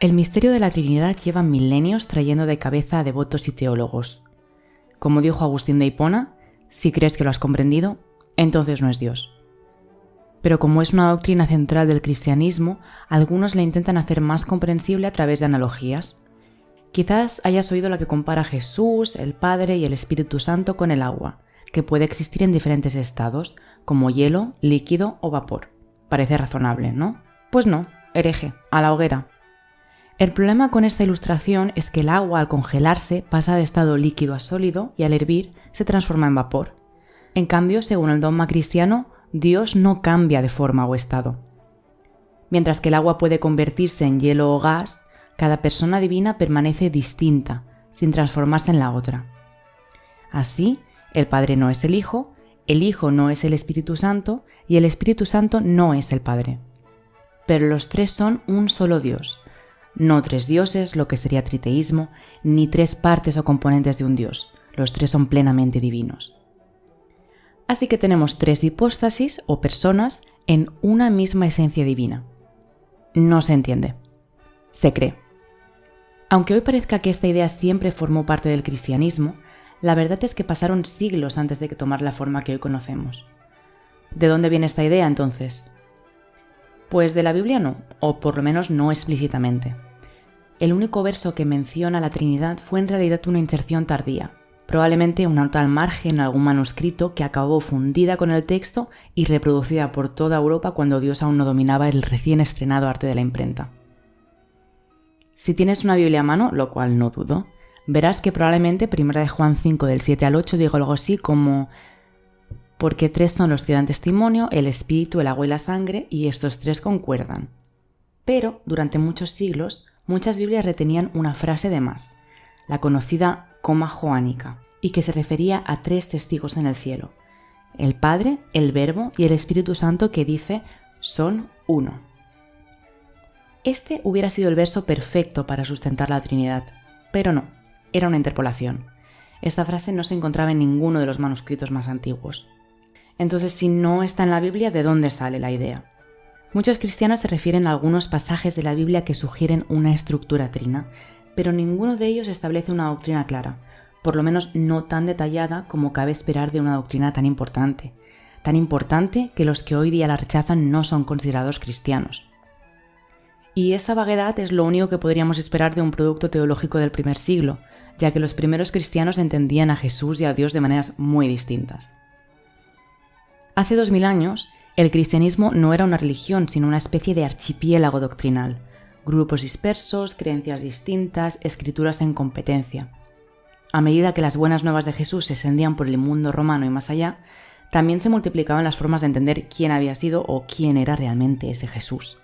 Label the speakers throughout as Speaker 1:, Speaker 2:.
Speaker 1: El misterio de la Trinidad lleva milenios trayendo de cabeza a devotos y teólogos. Como dijo Agustín de Hipona, si crees que lo has comprendido, entonces no es Dios. Pero como es una doctrina central del cristianismo, algunos la intentan hacer más comprensible a través de analogías. Quizás hayas oído la que compara a Jesús, el Padre y el Espíritu Santo con el agua, que puede existir en diferentes estados, como hielo, líquido o vapor. Parece razonable, ¿no? Pues no, hereje, a la hoguera. El problema con esta ilustración es que el agua al congelarse pasa de estado líquido a sólido y al hervir se transforma en vapor. En cambio, según el dogma cristiano, Dios no cambia de forma o estado. Mientras que el agua puede convertirse en hielo o gas, cada persona divina permanece distinta, sin transformarse en la otra. Así, el Padre no es el Hijo no es el Espíritu Santo y el Espíritu Santo no es el Padre. Pero los tres son un solo Dios. No tres dioses, lo que sería triteísmo, ni tres partes o componentes de un Dios. Los tres son plenamente divinos. Así que tenemos tres hipóstasis o personas en una misma esencia divina. No se entiende. Se cree. Aunque hoy parezca que esta idea siempre formó parte del cristianismo, la verdad es que pasaron siglos antes de que tomara la forma que hoy conocemos. ¿De dónde viene esta idea entonces? Pues de la Biblia no, o por lo menos no explícitamente. El único verso que menciona la Trinidad fue en realidad una inserción tardía, probablemente una nota al margen en algún manuscrito que acabó fundida con el texto y reproducida por toda Europa cuando Dios aún no dominaba el recién estrenado arte de la imprenta. Si tienes una Biblia a mano, lo cual no dudo, verás que probablemente 1 de Juan 5 del 7 al 8 digo algo así como: porque tres son los que dan testimonio, el espíritu, el agua y la sangre, y estos tres concuerdan. Pero durante muchos siglos, muchas Biblias retenían una frase de más, la conocida coma joánica, y que se refería a tres testigos en el cielo: el Padre, el Verbo y el Espíritu Santo, que dice son uno. Este hubiera sido el verso perfecto para sustentar la Trinidad, pero no, era una interpolación. Esta frase no se encontraba en ninguno de los manuscritos más antiguos. Entonces, si no está en la Biblia, ¿de dónde sale la idea? Muchos cristianos se refieren a algunos pasajes de la Biblia que sugieren una estructura trina, pero ninguno de ellos establece una doctrina clara, por lo menos no tan detallada como cabe esperar de una doctrina tan importante que los que hoy día la rechazan no son considerados cristianos. Y esa vaguedad es lo único que podríamos esperar de un producto teológico del primer siglo, ya que los primeros cristianos entendían a Jesús y a Dios de maneras muy distintas. Hace 2000 años, el cristianismo no era una religión, sino una especie de archipiélago doctrinal, grupos dispersos, creencias distintas, escrituras en competencia. A medida que las buenas nuevas de Jesús se extendían por el mundo romano y más allá, también se multiplicaban las formas de entender quién había sido o quién era realmente ese Jesús.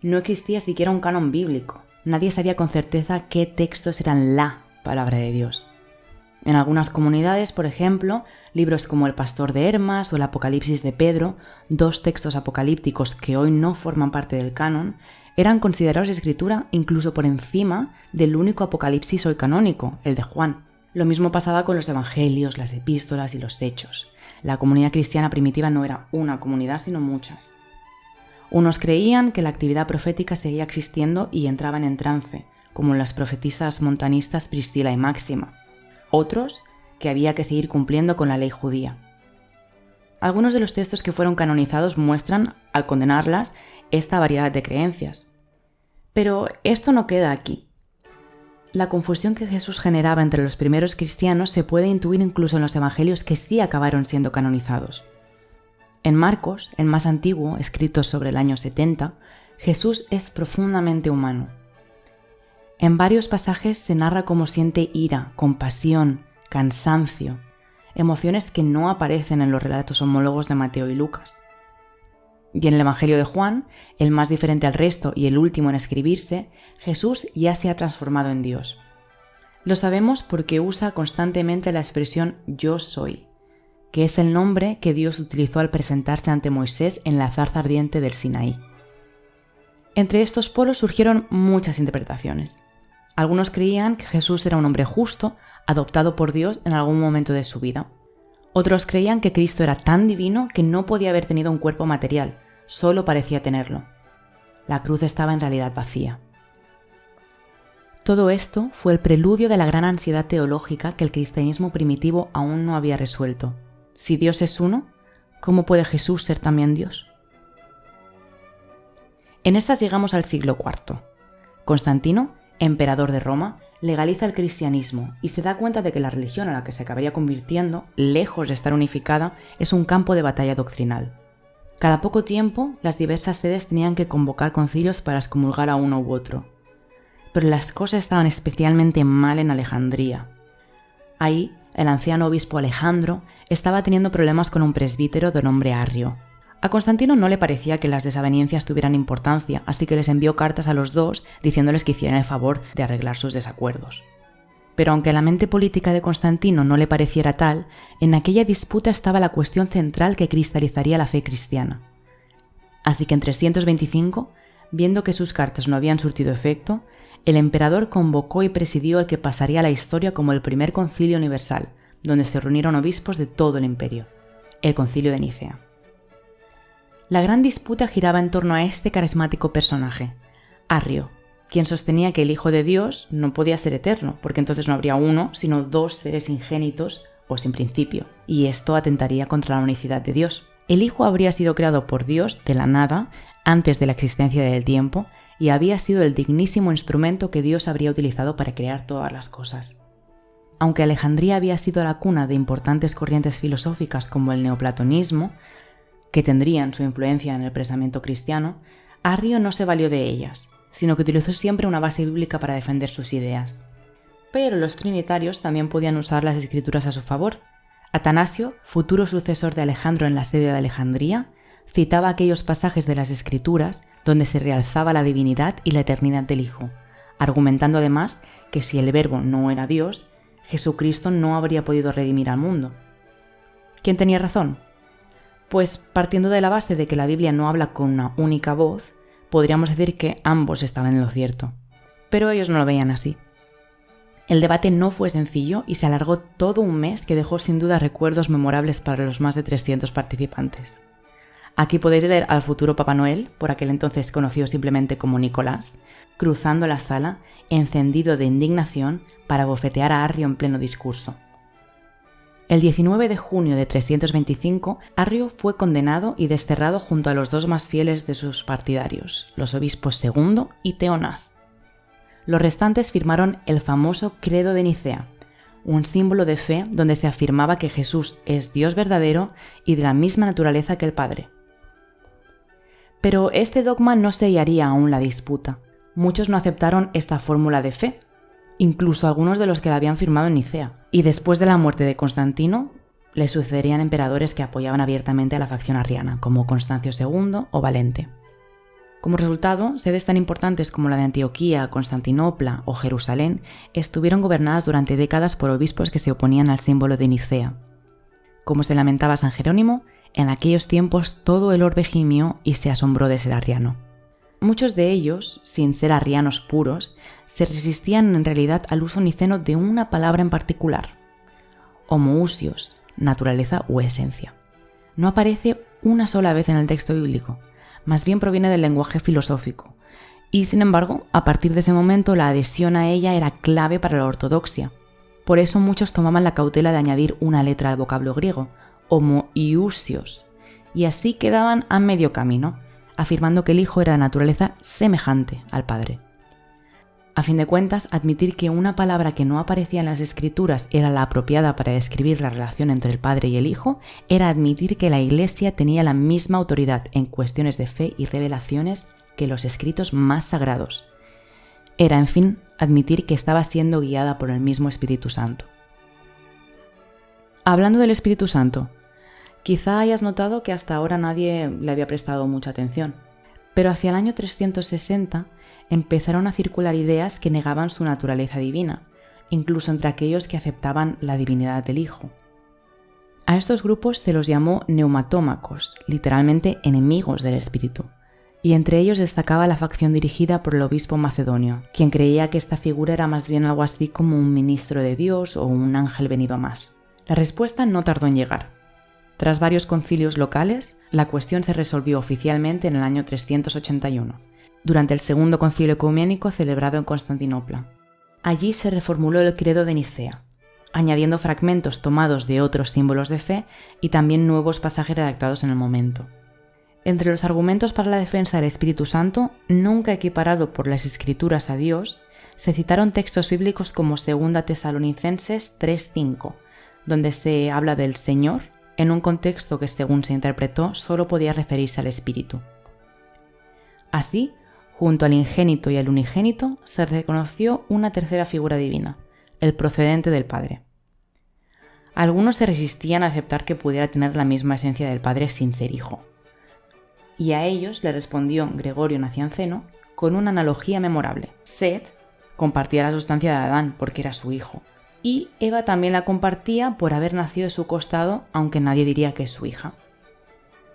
Speaker 1: No existía siquiera un canon bíblico. Nadie sabía con certeza qué textos eran la palabra de Dios. En algunas comunidades, por ejemplo, libros como El Pastor de Hermas o el Apocalipsis de Pedro, dos textos apocalípticos que hoy no forman parte del canon, eran considerados escritura incluso por encima del único Apocalipsis hoy canónico, el de Juan. Lo mismo pasaba con los evangelios, las epístolas y los hechos. La comunidad cristiana primitiva no era una comunidad, sino muchas. Unos creían que la actividad profética seguía existiendo y entraban en trance, como las profetisas montanistas Priscila y Máxima. Otros, que había que seguir cumpliendo con la ley judía. Algunos de los textos que fueron canonizados muestran, al condenarlas, esta variedad de creencias. Pero esto no queda aquí. La confusión que Jesús generaba entre los primeros cristianos se puede intuir incluso en los evangelios que sí acabaron siendo canonizados. En Marcos, el más antiguo, escrito sobre el año 70, Jesús es profundamente humano. En varios pasajes se narra cómo siente ira, compasión, cansancio, emociones que no aparecen en los relatos homólogos de Mateo y Lucas. Y en el Evangelio de Juan, el más diferente al resto y el último en escribirse, Jesús ya se ha transformado en Dios. Lo sabemos porque usa constantemente la expresión yo soy, que es el nombre que Dios utilizó al presentarse ante Moisés en la zarza ardiente del Sinaí. Entre estos polos surgieron muchas interpretaciones. Algunos creían que Jesús era un hombre justo, adoptado por Dios en algún momento de su vida. Otros creían que Cristo era tan divino que no podía haber tenido un cuerpo material, solo parecía tenerlo. La cruz estaba en realidad vacía. Todo esto fue el preludio de la gran ansiedad teológica que el cristianismo primitivo aún no había resuelto. Si Dios es uno, ¿cómo puede Jesús ser también Dios? En estas llegamos al siglo IV. Constantino, emperador de Roma, legaliza el cristianismo y se da cuenta de que la religión a la que se acabaría convirtiendo, lejos de estar unificada, es un campo de batalla doctrinal. Cada poco tiempo, las diversas sedes tenían que convocar concilios para excomulgar a uno u otro. Pero las cosas estaban especialmente mal en Alejandría. Ahí, el anciano obispo Alejandro estaba teniendo problemas con un presbítero de nombre Arrio. A Constantino no le parecía que las desavenencias tuvieran importancia, así que les envió cartas a los dos diciéndoles que hicieran el favor de arreglar sus desacuerdos. Pero aunque la mente política de Constantino no le pareciera tal, en aquella disputa estaba la cuestión central que cristalizaría la fe cristiana. Así que en 325, viendo que sus cartas no habían surtido efecto, el emperador convocó y presidió el que pasaría a la historia como el primer concilio universal, donde se reunieron obispos de todo el imperio, el Concilio de Nicea. La gran disputa giraba en torno a este carismático personaje, Arrio, quien sostenía que el Hijo de Dios no podía ser eterno, porque entonces no habría uno, sino dos seres ingénitos o sin principio, y esto atentaría contra la unicidad de Dios. El Hijo habría sido creado por Dios de la nada, antes de la existencia del tiempo, y había sido el dignísimo instrumento que Dios habría utilizado para crear todas las cosas. Aunque Alejandría había sido la cuna de importantes corrientes filosóficas como el neoplatonismo, que tendrían su influencia en el pensamiento cristiano, Arrio no se valió de ellas, sino que utilizó siempre una base bíblica para defender sus ideas. Pero los trinitarios también podían usar las escrituras a su favor. Atanasio, futuro sucesor de Alejandro en la sede de Alejandría, citaba aquellos pasajes de las escrituras donde se realzaba la divinidad y la eternidad del Hijo, argumentando además que si el Verbo no era Dios, Jesucristo no habría podido redimir al mundo. ¿Quién tenía razón? Pues partiendo de la base de que la Biblia no habla con una única voz, podríamos decir que ambos estaban en lo cierto. Pero ellos no lo veían así. El debate no fue sencillo y se alargó todo un mes que dejó sin duda recuerdos memorables para los más de 300 participantes. Aquí podéis ver al futuro Papá Noel, por aquel entonces conocido simplemente como Nicolás, cruzando la sala, encendido de indignación para bofetear a Arrio en pleno discurso. El 19 de junio de 325, Arrio fue condenado y desterrado junto a los dos más fieles de sus partidarios, los obispos Segundo y Teonas. Los restantes firmaron el famoso Credo de Nicea, un símbolo de fe donde se afirmaba que Jesús es Dios verdadero y de la misma naturaleza que el Padre. Pero este dogma no sellaría aún la disputa. Muchos no aceptaron esta fórmula de fe, incluso algunos de los que la habían firmado en Nicea. Y después de la muerte de Constantino, le sucederían emperadores que apoyaban abiertamente a la facción arriana, como Constancio II o Valente. Como resultado, sedes tan importantes como la de Antioquía, Constantinopla o Jerusalén estuvieron gobernadas durante décadas por obispos que se oponían al símbolo de Nicea. Como se lamentaba San Jerónimo, en aquellos tiempos todo el orbe gimió y se asombró de ser arriano. Muchos de ellos, sin ser arrianos puros, se resistían en realidad al uso niceno de una palabra en particular, homoousios, naturaleza o esencia. No aparece una sola vez en el texto bíblico, más bien proviene del lenguaje filosófico, y sin embargo, a partir de ese momento la adhesión a ella era clave para la ortodoxia. Por eso muchos tomaban la cautela de añadir una letra al vocablo griego, homoiousios, y así quedaban a medio camino, afirmando que el Hijo era de naturaleza semejante al Padre. A fin de cuentas, admitir que una palabra que no aparecía en las Escrituras era la apropiada para describir la relación entre el Padre y el Hijo era admitir que la Iglesia tenía la misma autoridad en cuestiones de fe y revelaciones que los escritos más sagrados. Era, en fin, admitir que estaba siendo guiada por el mismo Espíritu Santo. Hablando del Espíritu Santo, quizá hayas notado que hasta ahora nadie le había prestado mucha atención, pero hacia el año 360 empezaron a circular ideas que negaban su naturaleza divina, incluso entre aquellos que aceptaban la divinidad del Hijo. A estos grupos se los llamó neumatómacos, literalmente enemigos del Espíritu, y entre ellos destacaba la facción dirigida por el obispo macedonio, quien creía que esta figura era más bien algo así como un ministro de Dios o un ángel venido a más. La respuesta no tardó en llegar. Tras varios concilios locales, la cuestión se resolvió oficialmente en el año 381, durante el segundo concilio ecuménico celebrado en Constantinopla. Allí se reformuló el credo de Nicea, añadiendo fragmentos tomados de otros símbolos de fe y también nuevos pasajes redactados en el momento. Entre los argumentos para la defensa del Espíritu Santo, nunca equiparado por las Escrituras a Dios, se citaron textos bíblicos como 2 Tesalonicenses 3:5, donde se habla del Señor en un contexto que, según se interpretó, solo podía referirse al Espíritu. Así, junto al ingénito y al unigénito, se reconoció una tercera figura divina, el procedente del Padre. Algunos se resistían a aceptar que pudiera tener la misma esencia del Padre sin ser hijo. Y a ellos le respondió Gregorio Nacianceno con una analogía memorable. Set compartía la sustancia de Adán porque era su hijo, y Eva también la compartía por haber nacido de su costado, aunque nadie diría que es su hija.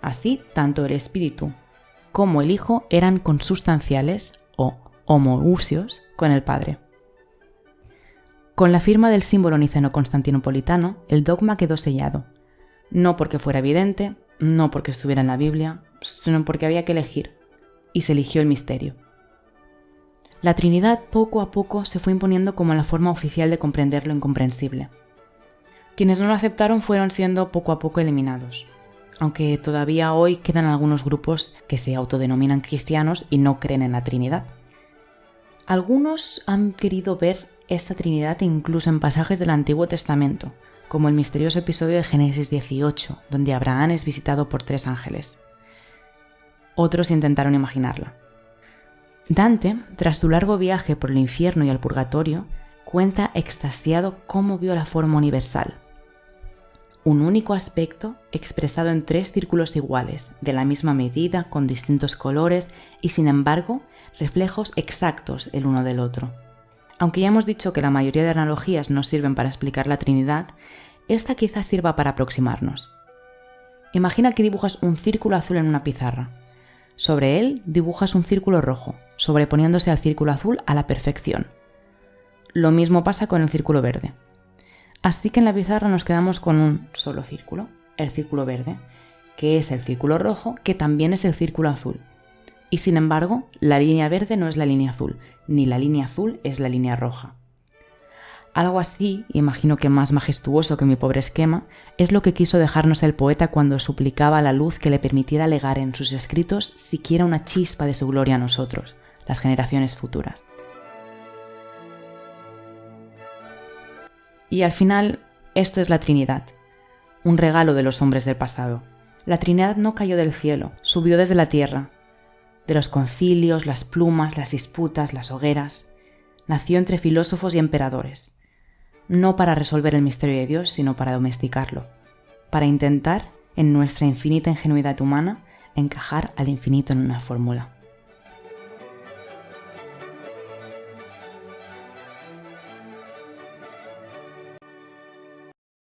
Speaker 1: Así, tanto el Espíritu como el Hijo eran consustanciales o homoousios con el Padre. Con la firma del símbolo niceno-constantinopolitano, el dogma quedó sellado, no porque fuera evidente, no porque estuviera en la Biblia, sino porque había que elegir, y se eligió el misterio. La Trinidad poco a poco se fue imponiendo como la forma oficial de comprender lo incomprensible. Quienes no lo aceptaron fueron siendo poco a poco eliminados, aunque todavía hoy quedan algunos grupos que se autodenominan cristianos y no creen en la Trinidad. Algunos han querido ver esta Trinidad incluso en pasajes del Antiguo Testamento, como el misterioso episodio de Génesis 18, donde Abraham es visitado por 3 ángeles. Otros intentaron imaginarla. Dante, tras su largo viaje por el infierno y el purgatorio, cuenta extasiado cómo vio la forma universal. Un único aspecto expresado en 3 círculos iguales, de la misma medida, con distintos colores y, sin embargo, reflejos exactos el uno del otro. Aunque ya hemos dicho que la mayoría de analogías no sirven para explicar la Trinidad, esta quizás sirva para aproximarnos. Imagina que dibujas un círculo azul en una pizarra. Sobre él dibujas un círculo rojo, sobreponiéndose al círculo azul a la perfección. Lo mismo pasa con el círculo verde. Así que en la pizarra nos quedamos con un solo círculo, el círculo verde, que es el círculo rojo, que también es el círculo azul. Y sin embargo, la línea verde no es la línea azul, ni la línea azul es la línea roja. Algo así, imagino que más majestuoso que mi pobre esquema, es lo que quiso dejarnos el poeta cuando suplicaba a la luz que le permitiera legar en sus escritos siquiera una chispa de su gloria a nosotros, las generaciones futuras. Y al final, esto es la Trinidad, un regalo de los hombres del pasado. La Trinidad no cayó del cielo, subió desde la tierra, de los concilios, las plumas, las disputas, las hogueras. Nació entre filósofos y emperadores, no para resolver el misterio de Dios, sino para domesticarlo, para intentar, en nuestra infinita ingenuidad humana, encajar al infinito en una fórmula.